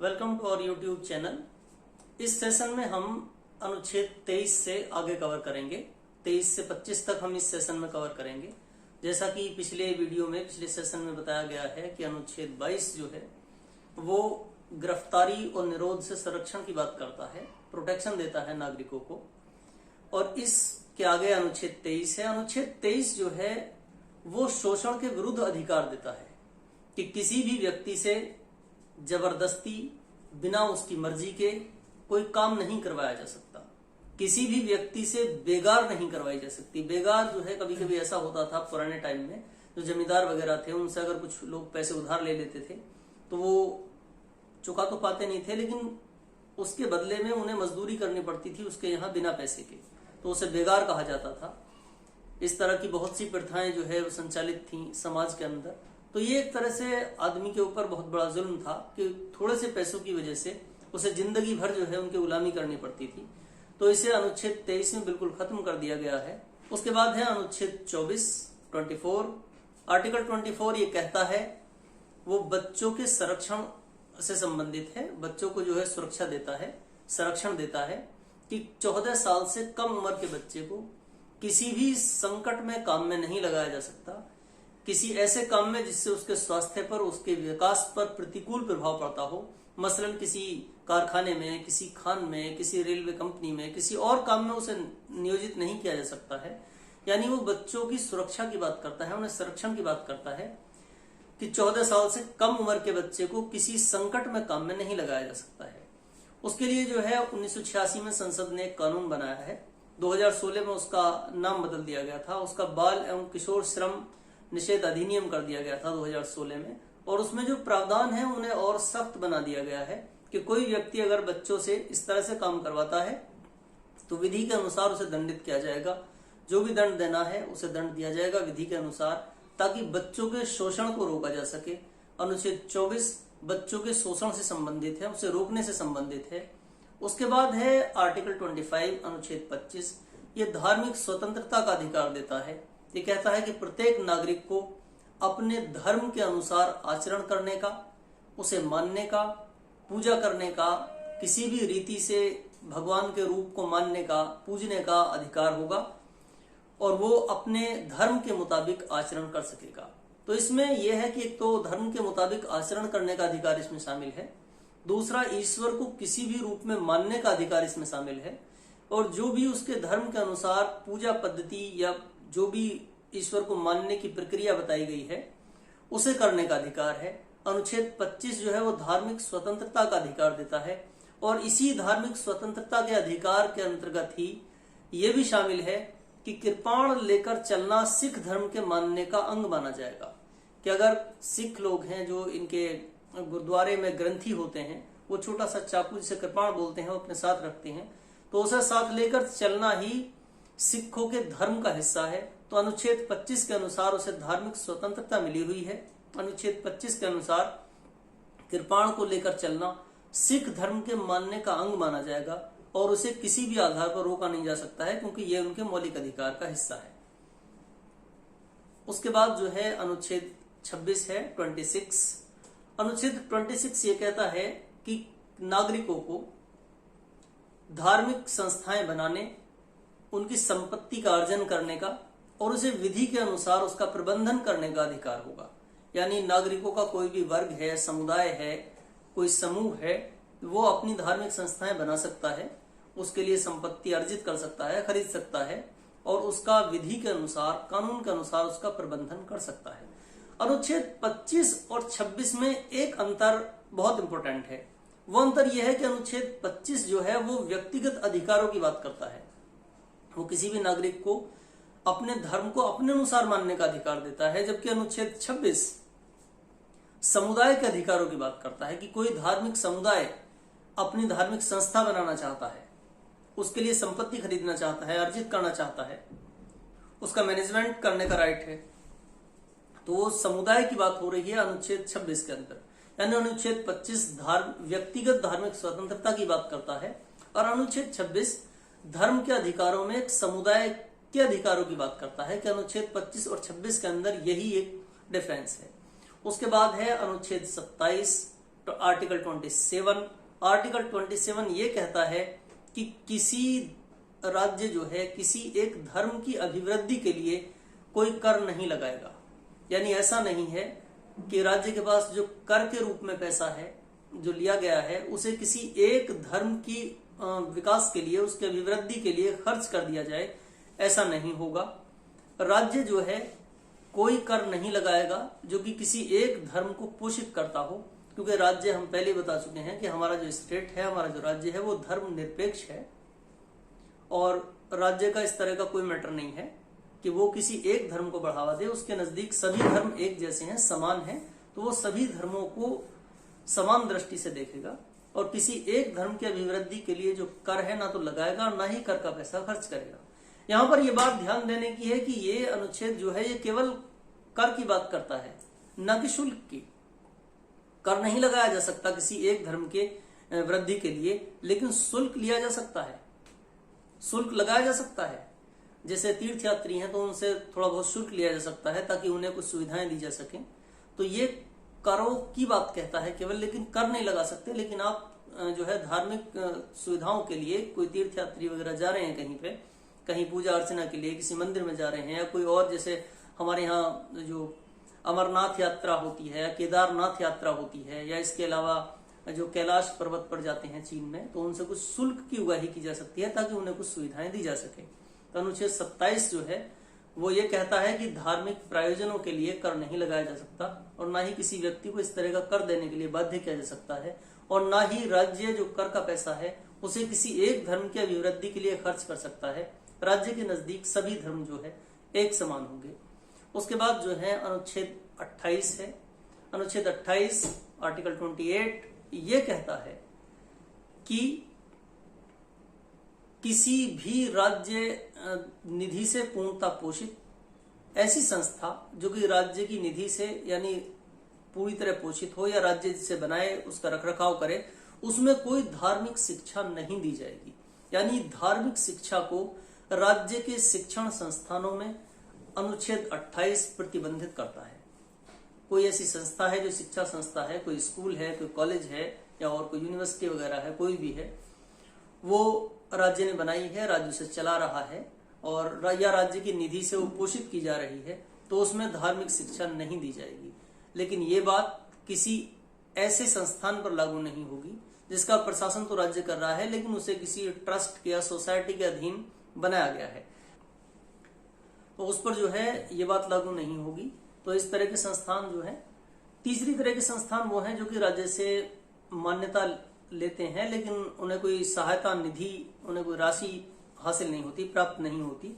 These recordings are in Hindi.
Welcome to our YouTube channel. इस सेशन में हम अनुच्छेद 23 से आगे कवर करेंगे। 23 से 25 तक हम इस सेशन में कवर करेंगे। जैसा कि पिछले सेशन में बताया गया है कि अनुच्छेद 22 जो है वो गिरफ्तारी और निरोध से संरक्षण की बात करता है, प्रोटेक्शन देता है नागरिकों को। और इसके आगे अनुच्छेद 23 है। अनुच्छेद 23 जो है वो शोषण के विरुद्ध अधिकार देता है कि किसी भी व्यक्ति से जबरदस्ती बिना उसकी मर्जी के कोई काम नहीं करवाया जा सकता। किसी भी व्यक्ति से बेगार नहीं करवाई जा सकती। बेगार जो है कभी कभी ऐसा होता था पुराने टाइम में, जो जमींदार वगैरह थे उनसे अगर कुछ लोग पैसे उधार ले लेते थे तो वो चुका तो पाते नहीं थे, लेकिन उसके बदले में उन्हें मजदूरी करनी पड़ती थी उसके यहाँ बिना पैसे के, तो उसे बेगार कहा जाता था। इस तरह की बहुत सी प्रथाएं जो है वो संचालित थी समाज के अंदर। तो ये एक तरह से आदमी के ऊपर बहुत बड़ा जुल्म था कि थोड़े से पैसों की वजह से उसे जिंदगी भर जो है उनकी गुलामी करनी पड़ती थी। तो इसे अनुच्छेद 23 में बिल्कुल खत्म कर दिया गया है। उसके बाद है अनुच्छेद 24 आर्टिकल 24 ये कहता है, वो बच्चों के संरक्षण से संबंधित है। बच्चों को जो है सुरक्षा देता है, संरक्षण देता है कि 14 साल से कम उम्र के बच्चे को किसी भी संकट में काम में नहीं लगाया जा सकता, किसी ऐसे काम में जिससे उसके स्वास्थ्य पर, उसके विकास पर प्रतिकूल प्रभाव पड़ता हो। मसलन किसी कारखाने में, किसी खान में, किसी रेलवे कंपनी में, किसी और काम में उसे नियोजित नहीं किया जा सकता है। यानी वो बच्चों की सुरक्षा की बात करता है, उन्हें संरक्षण की बात करता है कि 14 साल से कम उम्र के बच्चे को किसी संकट में काम में नहीं लगाया जा सकता है। उसके लिए जो है 1986 में संसद ने एक कानून बनाया है। 2016 में उसका नाम बदल दिया गया था, उसका बाल एवं किशोर श्रम निषेध अधिनियम कर दिया गया था 2016 में। और उसमें जो प्रावधान है उन्हें और सख्त बना दिया गया है कि कोई व्यक्ति अगर बच्चों से इस तरह से काम करवाता है तो विधि के अनुसार उसे दंडित किया जाएगा। जो भी दंड देना है उसे दंड दिया जाएगा विधि के अनुसार, ताकि बच्चों के शोषण को रोका जा सके। अनुच्छेद 24 बच्चों के शोषण से संबंधित है, उसे रोकने से संबंधित है। उसके बाद है आर्टिकल 25 अनुच्छेद 25, ये धार्मिक स्वतंत्रता का अधिकार देता है। ये कहता है कि प्रत्येक नागरिक को अपने धर्म के अनुसार आचरण करने का, उसे मानने का, पूजा करने का, किसी भी रीति से भगवान के रूप को मानने का, पूजने का अधिकार होगा और वो अपने धर्म के मुताबिक आचरण कर सकेगा। तो इसमें यह है कि एक तो धर्म के मुताबिक आचरण करने का अधिकार इसमें शामिल है, दूसरा ईश्वर को किसी भी रूप में मानने का अधिकार इसमें शामिल है, और जो भी उसके धर्म के अनुसार पूजा पद्धति या जो भी ईश्वर को मानने की प्रक्रिया बताई गई है उसे करने का अधिकार है। अनुच्छेद 25 जो है वो धार्मिक स्वतंत्रता का अधिकार देता है, और इसी धार्मिक स्वतंत्रता के अधिकार के अंतर्गत ही ये भी शामिल है कि कृपाण लेकर चलना सिख धर्म के मानने का अंग माना जाएगा। कि अगर सिख लोग हैं जो इनके गुरुद्वारे में ग्रंथी होते हैं, वो छोटा सा चाकू जिसे कृपाण बोलते हैं वो अपने साथ रखते हैं, तो उसे साथ लेकर चलना ही सिखों के धर्म का हिस्सा है। तो अनुच्छेद 25 के अनुसार उसे धार्मिक स्वतंत्रता मिली हुई है। अनुच्छेद 25 के अनुसार कृपाण को लेकर चलना सिख धर्म के मानने का अंग माना जाएगा और उसे किसी भी आधार पर रोका नहीं जा सकता है, क्योंकि यह उनके मौलिक अधिकार का हिस्सा है। उसके बाद जो है अनुच्छेद 26 है 26। अनुच्छेद 26 ये कहता है कि नागरिकों को धार्मिक संस्थाएं बनाने, उनकी संपत्ति का अर्जन करने का और उसे विधि के अनुसार उसका प्रबंधन करने का अधिकार होगा। यानी नागरिकों का कोई भी वर्ग है, समुदाय है, कोई समूह है, वो अपनी धार्मिक संस्थाएं बना सकता है, उसके लिए संपत्ति अर्जित कर सकता है, खरीद सकता है और उसका विधि के अनुसार, कानून के अनुसार उसका प्रबंधन कर सकता है। अनुच्छेद 25 और 26 में एक अंतर बहुत इंपॉर्टेंट है। वो अंतर यह है कि अनुच्छेद 25 जो है वो व्यक्तिगत अधिकारों की बात करता है। वो किसी भी नागरिक को अपने धर्म को अपने अनुसार मानने का अधिकार देता है, जबकि अनुच्छेद 26 समुदाय के अधिकारों की बात करता है कि कोई धार्मिक समुदाय अपनी धार्मिक संस्था बनाना चाहता है, उसके लिए संपत्ति खरीदना चाहता है, अर्जित करना चाहता है, उसका मैनेजमेंट करने का राइट है, तो वो समुदाय की बात हो रही है अनुच्छेद 26 के अंदर। यानी अनुच्छेद 25 व्यक्तिगत धार्मिक स्वतंत्रता की बात करता है और अनुच्छेद 26 धर्म के अधिकारों में एक समुदाय के अधिकारों की बात करता है कि अनुच्छेद 25 और 26 के अंदर यही एक डिफरेंस है। उसके बाद है अनुच्छेद 27 आर्टिकल 27। आर्टिकल 27 ये कहता है कि किसी राज्य जो है किसी एक धर्म की अभिवृद्धि के लिए कोई कर नहीं लगाएगा। यानी ऐसा नहीं है कि राज्य के पास जो कर के रूप में पैसा है जो लिया गया है उसे किसी एक धर्म की विकास के लिए, उसके अभिवृद्धि के लिए खर्च कर दिया जाए, ऐसा नहीं होगा। राज्य जो है कोई कर नहीं लगाएगा जो कि किसी एक धर्म को पोषित करता हो, क्योंकि राज्य हम पहले बता चुके हैं कि हमारा जो स्टेट है, हमारा जो राज्य है वो धर्म निरपेक्ष है और राज्य का इस तरह का कोई मैटर नहीं है कि वो किसी एक धर्म को बढ़ावा दे। उसके नजदीक सभी धर्म एक जैसे हैं, समान हैं, तो वो सभी धर्मों को समान दृष्टि से देखेगा और किसी एक धर्म की अभिवृद्धि के लिए जो कर है ना तो लगाएगा और ना ही कर का पैसा खर्च करेगा। यहां पर यह बात ध्यान देने की है कि ये अनुच्छेद जो है ये केवल कर की बात करता है, न कि शुल्क की। कर नहीं लगाया जा सकता किसी एक धर्म के वृद्धि के लिए, लेकिन शुल्क लिया जा सकता है, शुल्क लगाया जा सकता है। जैसे तीर्थयात्री हैं तो उनसे थोड़ा बहुत शुल्क लिया जा सकता है ताकि उन्हें कुछ सुविधाएं दी जा सके। तो ये करों की बात कहता है केवल, लेकिन कर नहीं लगा सकते। लेकिन आप जो है धार्मिक सुविधाओं के लिए, कोई तीर्थयात्री वगैरह जा रहे हैं कहीं पे, कहीं पूजा अर्चना के लिए किसी मंदिर में जा रहे हैं, या कोई और जैसे हमारे यहाँ जो अमरनाथ यात्रा होती है या केदारनाथ यात्रा होती है, या इसके अलावा जो कैलाश पर्वत पर जाते हैं चीन में, तो उनसे कुछ शुल्क की उगाही की जा सकती है ताकि उन्हें कुछ सुविधाएं दी जा सके। तो अनुच्छेद 27 जो है वो ये कहता है कि धार्मिक प्रयोजनों के लिए कर नहीं लगाया जा सकता और ना ही किसी व्यक्ति को इस तरह का कर देने के लिए बाध्य किया जा सकता है, और ना ही राज्य जो कर का पैसा है उसे किसी एक धर्म की अभिवृद्धि के लिए खर्च कर सकता है। राज्य के नजदीक सभी धर्म जो है एक समान होंगे। उसके बाद जो है अनुच्छेद 28 है। अनुच्छेद 28 आर्टिकल 28 ये कहता है कि किसी भी राज्य निधि से पूर्णता पोषित ऐसी संस्था जो कि राज्य की निधि से यानी पूरी तरह पोषित हो या राज्य जिसे बनाए उसका रखरखाव करे, उसमें कोई धार्मिक शिक्षा नहीं दी जाएगी। यानी धार्मिक शिक्षा को राज्य के शिक्षण संस्थानों में अनुच्छेद 28 प्रतिबंधित करता है। कोई ऐसी संस्था है जो शिक्षा संस्था है, कोई स्कूल है, कोई कॉलेज है या और कोई यूनिवर्सिटी वगैरह है, कोई भी है, वो राज्य ने बनाई है, राज्य उसे चला रहा है और या राज्य की निधि से वो पोषित की जा रही है, तो उसमें धार्मिक शिक्षा नहीं दी जाएगी। लेकिन ये बात किसी ऐसे संस्थान पर लागू नहीं होगी जिसका प्रशासन तो राज्य कर रहा है लेकिन उसे किसी ट्रस्ट या सोसाइटी के अधीन बनाया गया है, तो उस पर जो है ये बात लागू नहीं होगी। तो इस तरह के संस्थान जो है, तीसरी तरह के संस्थान वो हैं जो कि राज्य से मान्यता लेते हैं लेकिन उन्हें कोई सहायता निधि, उन्हें कोई राशि हासिल नहीं होती, प्राप्त नहीं होती,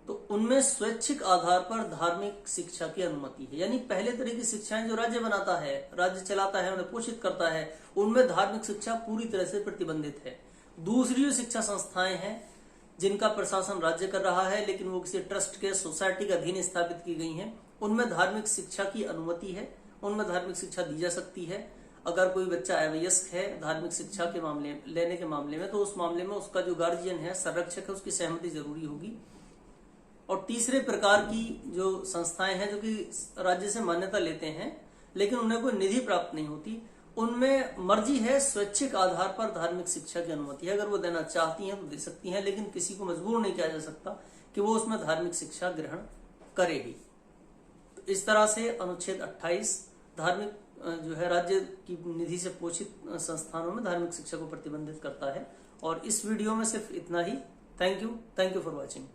तो उनमें स्वैच्छिक आधार पर धार्मिक शिक्षा की अनुमति है। यानी पहले तरह की शिक्षाएं जो राज्य बनाता है, राज्य चलाता है, उन्हें पोषित करता है, उनमें धार्मिक शिक्षा पूरी तरह से प्रतिबंधित है। दूसरी जो शिक्षा संस्थाएं हैं जिनका प्रशासन राज्य कर रहा है लेकिन वो किसी ट्रस्ट के, सोसाइटी के अधीन स्थापित की गई हैं, उनमें धार्मिक शिक्षा की अनुमति है, उनमें धार्मिक शिक्षा दी जा सकती है। अगर कोई बच्चा अवयस्क है धार्मिक शिक्षा के मामले लेने के मामले में, तो उस मामले में उसका जो गार्जियन है, संरक्षक है, उसकी सहमति जरूरी होगी। और तीसरे प्रकार की जो संस्थाएं हैं जो कि राज्य से मान्यता लेते हैं लेकिन उन्हें कोई निधि प्राप्त नहीं होती, उनमें मर्जी है, स्वैच्छिक आधार पर धार्मिक शिक्षा की अनुमति है। अगर वो देना चाहती हैं तो दे सकती हैं, लेकिन किसी को मजबूर नहीं किया जा सकता कि वो उसमें धार्मिक शिक्षा ग्रहण करेगी। तो इस तरह से अनुच्छेद 28 धार्मिक जो है राज्य की निधि से पोषित संस्थानों में धार्मिक शिक्षा को प्रतिबंधित करता है। और इस वीडियो में सिर्फ इतना ही। Thank you for watching.